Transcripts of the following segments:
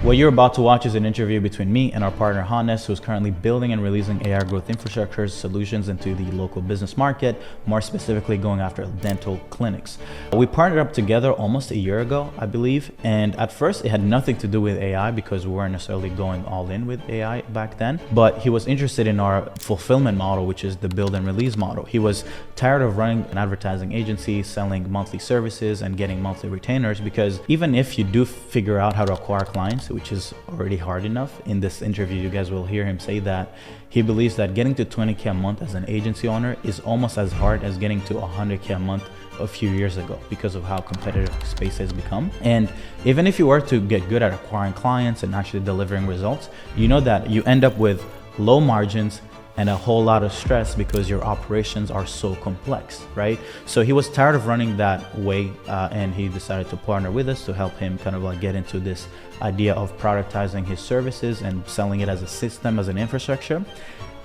What you're about to watch is an interview between me and our partner Hannes, who's currently building and releasing AI growth infrastructure solutions into the local business market, more specifically going after dental clinics. We partnered up together almost a year ago, I believe, and at first it had nothing to do with AI because we weren't necessarily going all in with AI back then, but he was interested in our fulfillment model, which is the build and release model. He was tired of running an advertising agency, selling monthly services and getting monthly retainers, because even if you do figure out how to acquire clients, which is already hard enough, in this interview you guys will hear him say that he believes that getting to 20K a month as an agency owner is almost as hard as getting to 100K a month a few years ago because of how competitive space has become. And even if you were to get good at acquiring clients and actually delivering results, you know that you end up with low margins and a whole lot of stress because your operations are so complex, right? So he was tired of running that way, and he decided to partner with us to help him kind of like get into this idea of productizing his services and selling it as a system, as an infrastructure.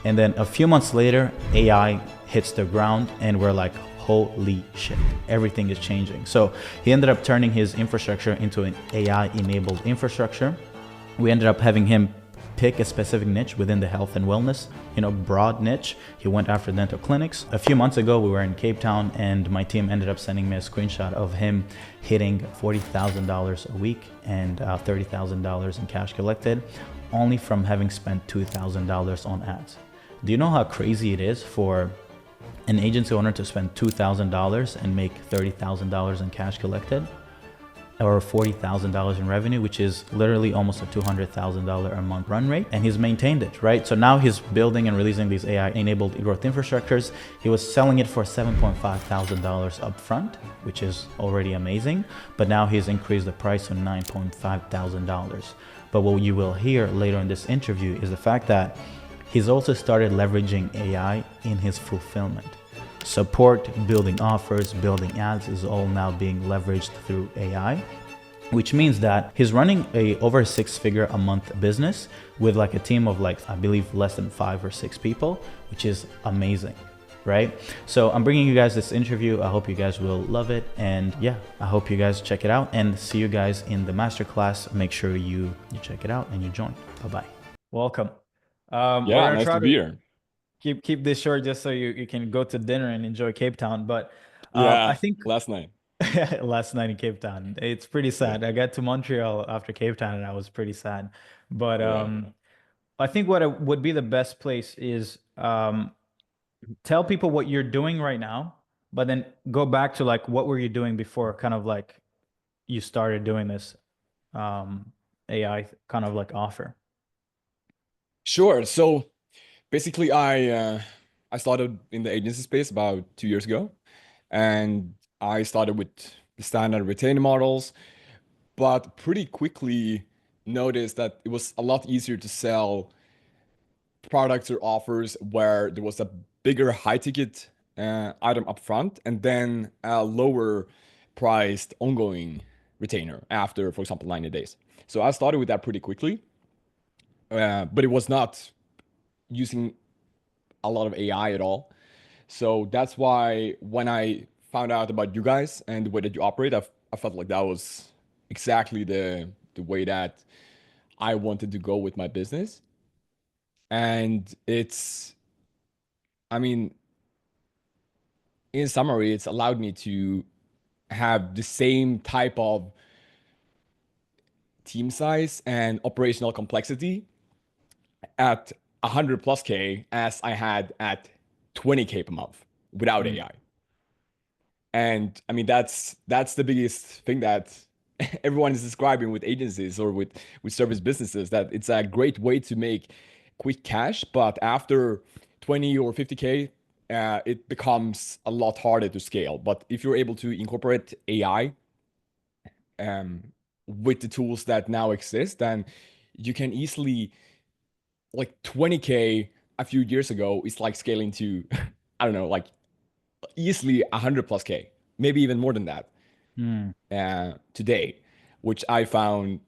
And then a few months later, AI hits the ground and we're like, holy shit, everything is changing. So he ended up turning his infrastructure into an AI-enabled infrastructure. We ended up having him pick a specific niche within the health and wellness, broad niche. He went after dental clinics. A few months ago, we were in Cape Town and my team ended up sending me a screenshot of him hitting $40,000 a week and $30,000 in cash collected, only from having spent $2,000 on ads. Do you know how crazy it is for an agency owner to spend $2,000 and make $30,000 in cash collected? Or $40,000 in revenue, which is literally almost a $200,000 a month run rate. And he's maintained it, right? So now he's building and releasing these AI-enabled growth infrastructures. He was selling it for $7,500 upfront, which is already amazing. But now he's increased the price to $9,500. But what you will hear later in this interview is the fact that he's also started leveraging AI in his fulfillment. Support, building offers, building ads is all now being leveraged through AI, which means that he's running a over 6-figure a month business with like a team of like, I believe less than 5 or 6 people, which is amazing, right? So I'm bringing you guys this interview. I hope you guys will love it. And yeah, I hope you guys check it out and see you guys in the masterclass. Make sure you check it out and you join. Bye-bye. Welcome. Yeah, nice to be here. Keep this short just so you can go to dinner and enjoy Cape Town. But yeah, I think last night. last night in Cape Town, it's pretty sad. Yeah. I got to Montreal after Cape Town and I was pretty sad. But I think what would be the best place is tell people what you're doing right now, but then go back to like what were you doing before kind of like you started doing this AI kind of like offer. Sure. So basically I started in the agency space about 2 years ago, and I started with the standard retainer models, but pretty quickly noticed that it was a lot easier to sell products or offers where there was a bigger high ticket item up front and then a lower priced ongoing retainer after, for example, 90 days. So I started with that pretty quickly, but it was not using a lot of AI at all. So that's why when I found out about you guys and the way that you operate, I felt like that was exactly the way that I wanted to go with my business. And I mean, in summary, it's allowed me to have the same type of team size and operational complexity at 100 plus K as I had at 20K per month without AI. And I mean, that's the biggest thing that everyone is describing with agencies or with service businesses, that it's a great way to make quick cash, but after 20 or 50K, it becomes a lot harder to scale. But if you're able to incorporate AI with the tools that now exist, then you can easily, like 20K a few years ago is like scaling to, I don't know, like easily 100 plus K, maybe even more than that today, which I find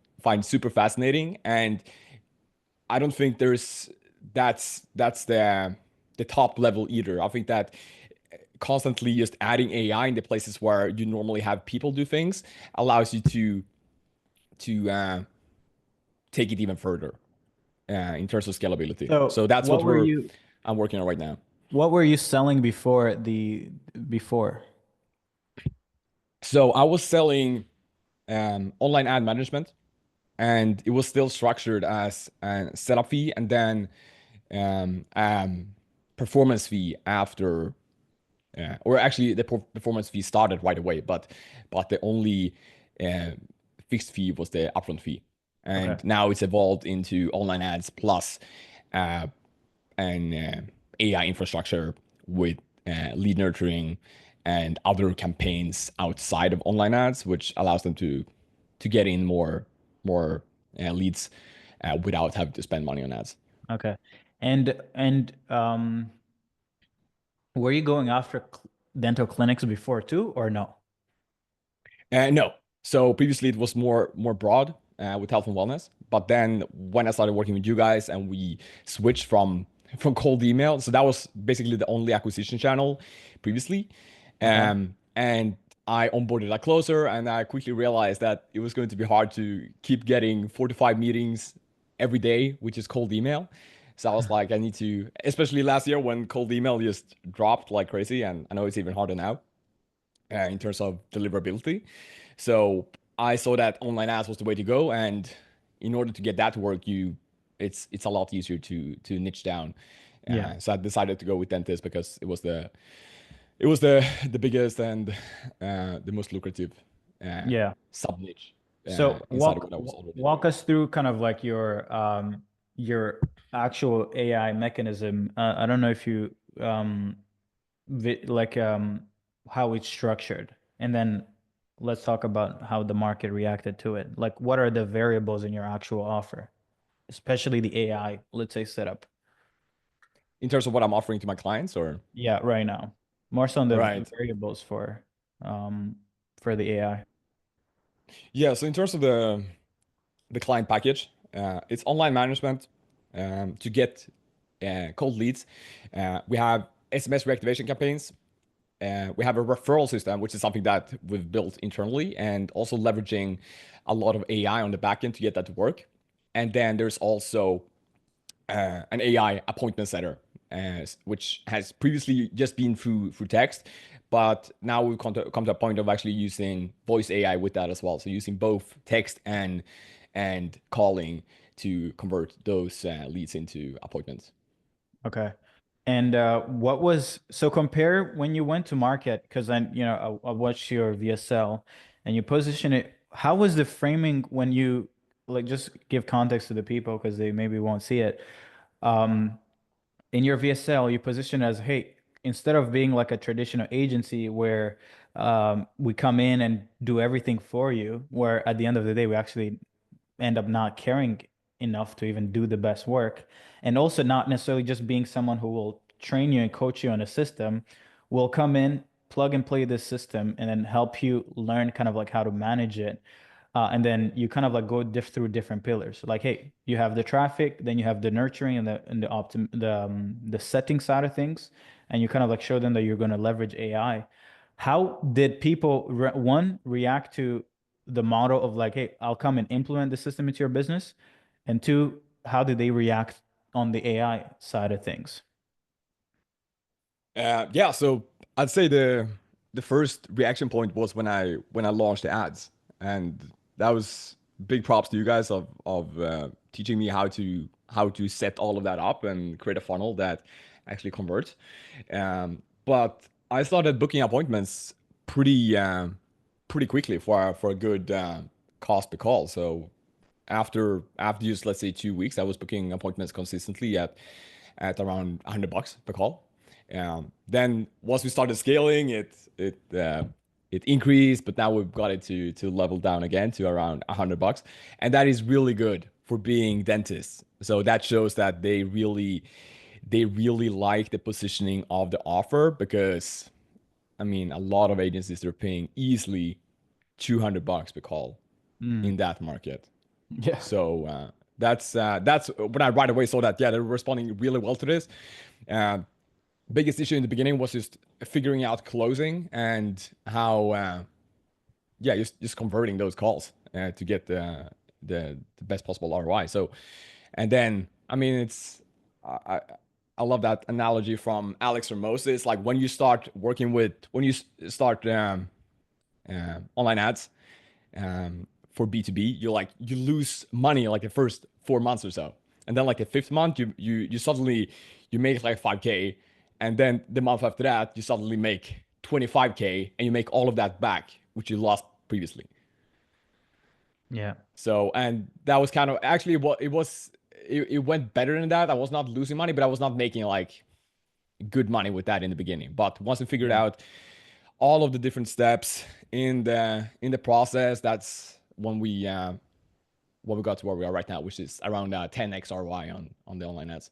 super fascinating. And I don't think that's the top level either. I think that constantly just adding AI in the places where you normally have people do things allows you to take it even further in terms of scalability. So So that's what I'm working on right now. what were you selling before? So I was selling online ad management, and it was still structured as a setup fee and then performance fee after, or actually the performance fee started right away, but the only uh, fixed fee was the upfront fee, Okay. and now it's evolved into online ads plus uh, an AI infrastructure with lead nurturing and other campaigns outside of online ads, which allows them to get in more leads without having to spend money on ads. Okay. And were you going after dental clinics before too, or no? No. So previously it was more broad with health and wellness, but then when I started working with you guys and we switched from cold email, so that was basically the only acquisition channel previously, Okay. and I onboarded a closer, and I quickly realized that it was going to be hard to keep getting 4 to 5 meetings every day, which is cold email. So I was like, I need to, especially last year when cold email just dropped like crazy, and I know it's even harder now in terms of deliverability. So I saw that online ads was the way to go, and in order to get that to work, it's a lot easier to niche down. Yeah. So I decided to go with dentist because it was the biggest and the most lucrative Yeah. sub niche So inside of what I was already doing. walk us through kind of like your actual AI mechanism. I don't know if you like how it's structured, and then let's talk about how the market reacted to it. Like, what are the variables in your actual offer, especially the AI, let's say, setup? In terms of what I'm offering to my clients, or Yeah, right now. More so on the right. variables um for the AI. Yeah, so in terms of the client package, it's online management to get cold leads. We have SMS reactivation campaigns. We have a referral system, which is something that we've built internally, and also leveraging a lot of AI on the back end to get that to work. And then there's also an AI appointment setter, which has previously just been through text, but now we've come to a point of actually using voice AI with that as well. So using both text and calling to convert those leads into appointments. Okay. And what was so compare when you went to market, because I watched your VSL and you position it. How was the framing when you like just give context to the people because they maybe won't see it. Um, in your VSL, you position as, hey, instead of being like a traditional agency where we come in and do everything for you, where at the end of the day, we actually end up not caring enough to even do the best work. And also not necessarily just being someone who will train you and coach you on a system, will come in, plug and play this system, and then help you learn kind of like how to manage it. And then you kind of like go through different pillars. Like, hey, you have the traffic, then you have the nurturing and the setting side of things, and you kind of like show them that you're going to leverage AI. How did people one react to the model of like, hey, I'll come and implement the system into your business, and two, how did they react on the AI side of things? Yeah, so I'd say the first reaction point was when I launched the ads, and that was big props to you guys of teaching me how to set all of that up and create a funnel that actually converts. But I started booking appointments pretty quickly for a good cost per call. So after just let's say 2 weeks, I was booking appointments consistently at around $100 per call. Then once we started scaling, it increased, but now we've got it to level down again to around $100, and that is really good for being dentists. So that shows that they really like the positioning of the offer, because I mean a lot of agencies are paying easily $200 per call Mm. in that market. Yeah. So that's when I right away saw that, yeah, they're responding really well to this. Uh, Biggest issue in the beginning was just figuring out closing and how yeah, just converting those calls to get the best possible ROI. So, and then I mean, I love that analogy from Alex Ramosis. Like when you start working with when you start online ads for B2B, you lose money like the first 4 months or so, and then like the fifth month, you suddenly you make like 5K, and then the month after that, you suddenly make 25K, and you make all of that back, which you lost previously. Yeah. So, and that was kind of actually what it was. It went better than that. I was not losing money, but I was not making like good money with that in the beginning. But once I figured Yeah. out all of the different steps in the process, that's when we got to where we are right now, which is around 10x ROI on the online ads.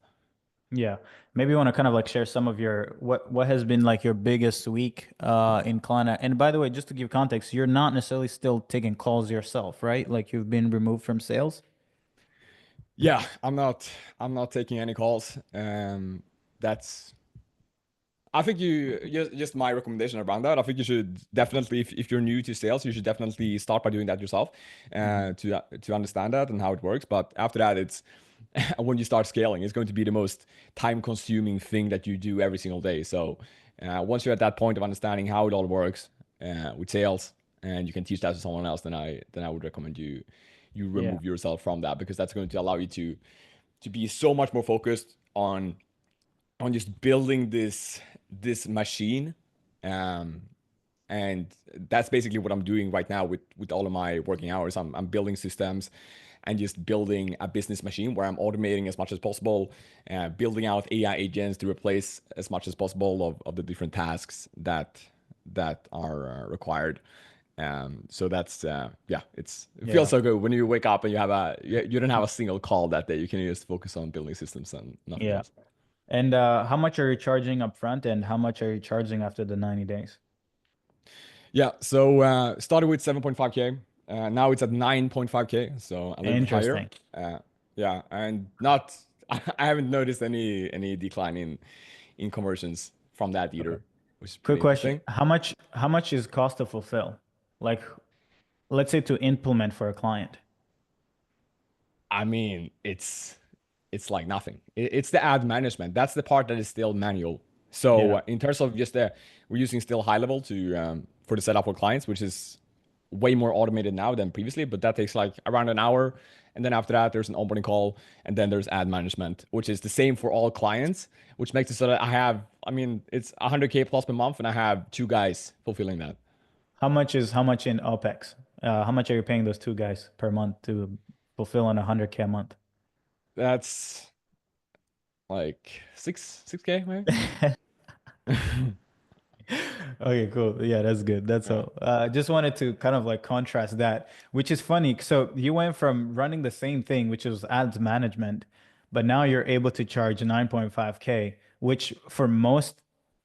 Yeah. Maybe you want to kind of like share some of your what has been like your biggest week in Klarna. And by the way, just to give context, you're not necessarily still taking calls yourself, right? Like you've been removed from sales. Yeah, I'm not taking any calls. That's I think just my recommendation around that. I think you should definitely, if you're new to sales, you should definitely start by doing that yourself, Mhm. to understand that and how it works. But after that, it's when you start scaling, it's going to be the most time-consuming thing that you do every single day. So once you're at that point of understanding how it all works with sales, and you can teach that to someone else, then I would recommend you Yeah. remove yourself from that, because that's going to allow you to be so much more focused on just building this machine. um and that's basically what I'm doing right now with all of my working hours. I'm building systems and just building a business machine where I'm automating as much as possible, building out AI agents to replace as much as possible of the different tasks that are required. So that's yeah, it feels Yeah. so good when you wake up and you don't have a single call that day. You can just focus on building systems and nothing Yeah. else. And how much are you charging up front and how much are you charging after the 90 days? Yeah, so started with 7.5K. Now it's at 9.5K, so a little bit higher. Interesting. Yeah, and not I haven't noticed any decline in conversions from that Okay. either, which is Quick pretty question. interesting. How much is cost to fulfill? Like, let's say to implement for a client. I mean, it's like nothing. It's the ad management. That's the part that is still manual. So Yeah. in terms of just we're using still high level to for the setup for clients, which is way more automated now than previously, but that takes like around an hour. And then after that, there's an onboarding call, and then there's ad management, which is the same for all clients, which makes it so that I mean, it's 100K plus per month, and I have two guys fulfilling that. How much in OpEx? How much are you paying those two guys per month to fulfill on 100K a month? That's like 6K maybe. Okay, cool. Yeah, that's good. That's Yeah. all. Just wanted to kind of like contrast that, which is funny. So you went from running the same thing, which is ads management, but now you're able to charge 9.5K, which for most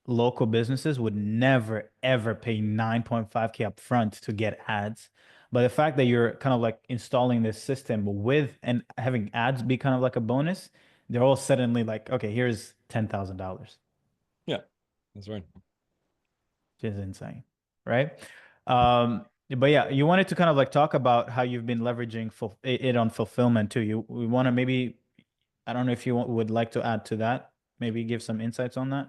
local businesses would never ever pay 9.5K upfront to get ads. But the fact that you're kind of like installing this system with and having ads be kind of like a bonus, they're all suddenly like, okay, here's $10,000. Yeah, that's right. Which is insane, right? But yeah, you wanted to kind of like talk about how you've been leveraging it on fulfillment too. We want to maybe, I don't know if you would like to add to that, maybe give some insights on that.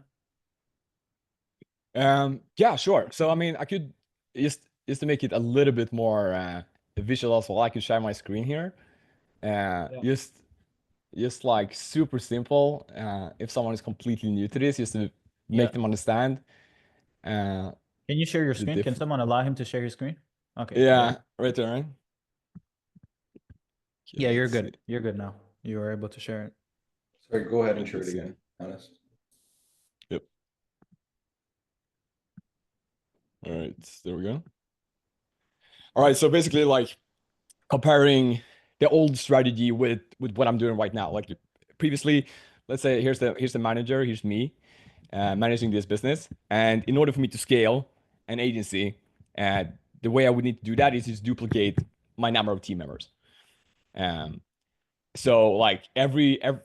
Yeah, sure. So I mean, I could just to make it a little bit more visual as well, I could share my screen here. Yeah. Just like super simple. If someone is completely new to this, just to make Yeah. them understand uh, Can you share your the screen? Can different. someone allow him to share his screen? Okay, there. Yeah, right there. Right? Okay, Yeah, you're let's see. good. You're good now. You are able to share it. Sorry, go ahead and Right, share it let's see. again, honest. Yep. All right, there we go. All right, so basically, like comparing the old strategy with what I'm doing right now. Like previously, let's say here's the manager, here's me, managing this business, and in order for me to scale an agency, uh, the way I would need to do that is just duplicate my number of team members. Um, so like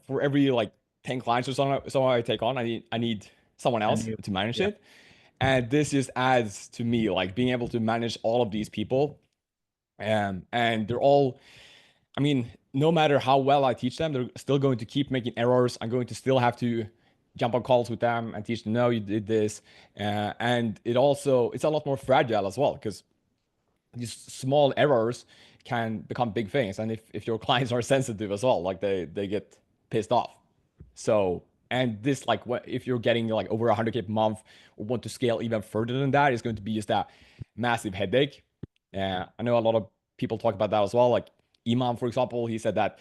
for every like 10 clients or something I take on, I need someone And else you, to manage yeah. it. And this just adds to me like being able to manage all of these people. And they're all I mean, no matter how well I teach them, they're still going to keep making errors. I'm going to still have to jump on calls with them and teach them, no, you did this. And it's a lot more fragile as well, because these small errors can become big things. And if your clients are sensitive as well, like they get pissed off. So, and this, like, what if you're getting like over 100K per month or want to scale even further than that, it's going to be just a massive headache. I know a lot of people talk about that as well. Like Iman, for example, he said that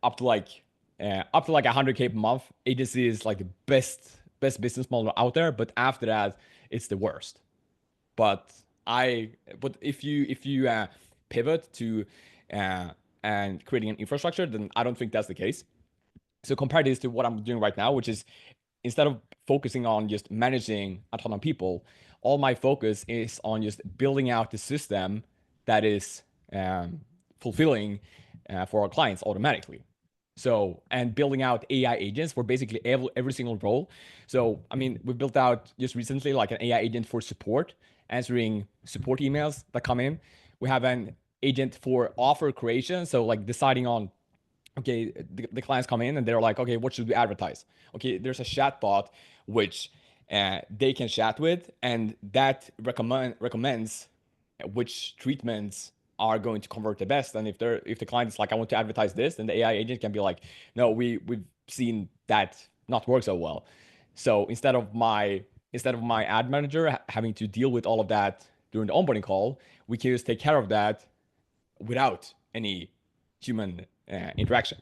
up to like 100K per month, agency is like the best business model out there. But after that, it's the worst. But if you pivot to and creating an infrastructure, then I don't think that's the case. So compare this to what I'm doing right now, which is, instead of focusing on just managing a ton of people, all my focus is on just building out the system that is fulfilling for our clients automatically. So, and building out AI agents for basically every single role. So, I mean, we built out just recently like an AI agent for support, answering support emails that come in. We have an agent for offer creation. So, like deciding on, okay, the clients come in and they're like, okay, what should we advertise? Okay, there's a chat bot which they can chat with, and that recommends which treatments are going to convert the best. And if the client is like, I want to advertise this, then the AI agent can be like, no, we've seen that not work so well. So instead of my ad manager having to deal with all of that during the onboarding call, we can just take care of that without any human interaction.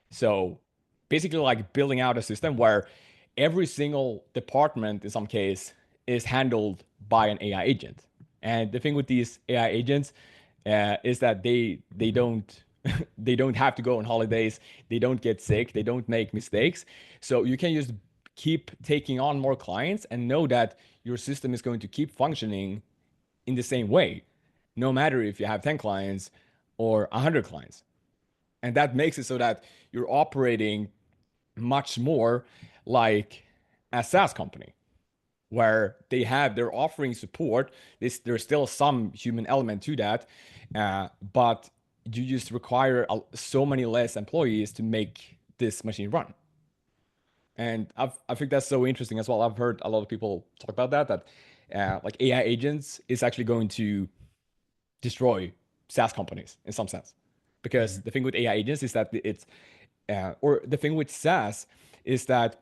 So basically, like building out a system where every single department in some case is handled by an AI agent. And the thing with these AI agents is that they don't they don't have to go on holidays, they don't get sick, they don't make mistakes. So you can just keep taking on more clients and know that your system is going to keep functioning in the same way, no matter if you have 10 clients or 100 clients. And that makes it so that you're operating much more like a SaaS company, where they're offering support. There's still some human element to that, but you just require so many less employees to make this machine run. And I think that's so interesting as well. I've heard a lot of people talk about that like AI agents is actually going to destroy SaaS companies in some sense. Because the thing with AI agents is that or the thing with SaaS is that,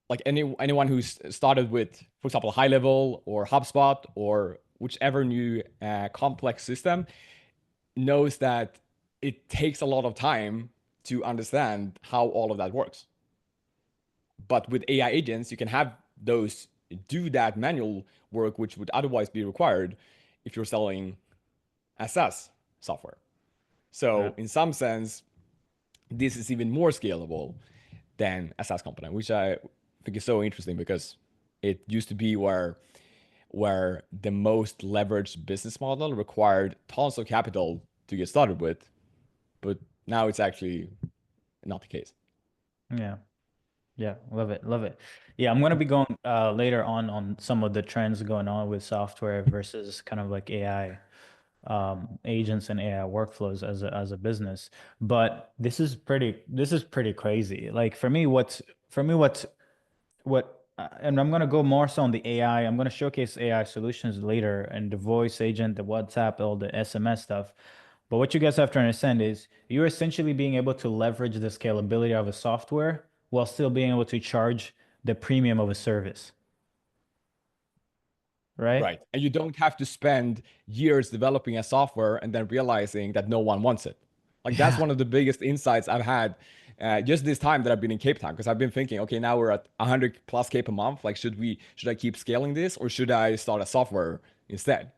like anyone who's started with, for example, High Level or HubSpot or whichever new complex system, knows that it takes a lot of time to understand how all of that works. But with AI agents, you can have those do that manual work, which would otherwise be required if you're selling a SaaS software. So in some sense, this is even more scalable than a SaaS company, which I think is so interesting, because it used to be where the most leveraged business model required tons of capital to get started with, but now it's actually not the case. Yeah. Yeah, love it, love it. Yeah, I'm gonna be going later on some of the trends going on with software versus kind of like AI agents and AI workflows as a business. But this is pretty crazy. Like and I'm gonna go more so on the AI. I'm gonna showcase AI solutions later and the voice agent, the WhatsApp, all the SMS stuff. But what you guys have to understand is you're essentially being able to leverage the scalability of a software while still being able to charge the premium of a service. Right? Right. And you don't have to spend years developing a software and then realizing that no one wants it. Like that's Yeah. one of the biggest insights I've had just this time that I've been in Cape Town, because I've been thinking, okay, now we're at 100 plus K per month. Like, should I keep scaling this, or should I start a software instead?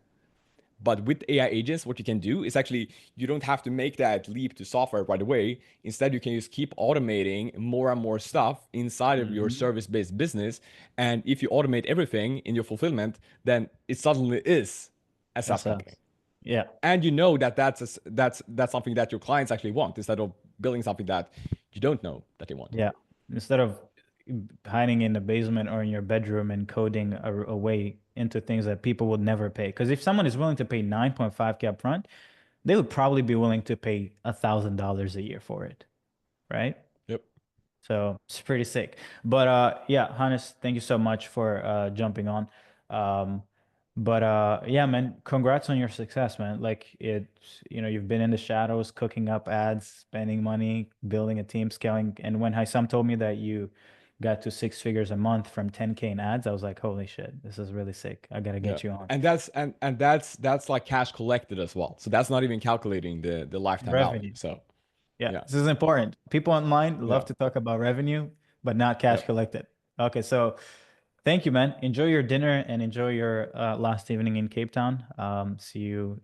But with AI agents, what you can do is actually, you don't have to make that leap to software right away. Instead, you can just keep automating more and more stuff inside of your service-based business. And if you automate everything in your fulfillment, then it suddenly is a SaaS That's company. yeah. And you know that that's something that your clients actually want, instead of building something that you don't know that they want. Yeah. Instead of hiding in the basement or in your bedroom and coding a way into things that people would never pay. Because if someone is willing to pay 9.5K upfront, they would probably be willing to pay $1,000 a year for it, right? Yep. So it's pretty sick. But yeah, Hannes, thank you so much for jumping on. Um, but yeah, man, congrats on your success, man. Like you've been in the shadows, cooking up ads, spending money, building a team, scaling. And when Haisam told me that you got to six figures a month from 10K in ads, I was like, holy shit, this is really sick. I gotta Yeah. get you on. And that's like cash collected as well. So that's not even calculating the lifetime value. Revenue. So Yeah, yeah. this is important. People online love Yeah. to talk about revenue, but not cash Yep. collected. Okay, so thank you, man. Enjoy your dinner and enjoy your last evening in Cape Town. See you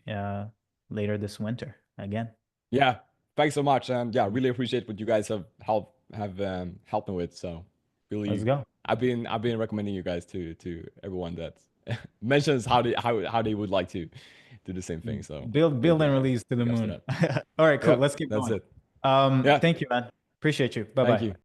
later this winter again. Yeah. Thanks so much. And yeah, really appreciate what you guys have helped me with. So Let's really go. I've been recommending you guys to everyone that mentions how they would like to do the same thing. So Build big and release to the big ups to moon. that. All right, cool. Yep, Let's keep that's going. it. Yeah. Thank you, man. Appreciate you. Bye Thank bye. you.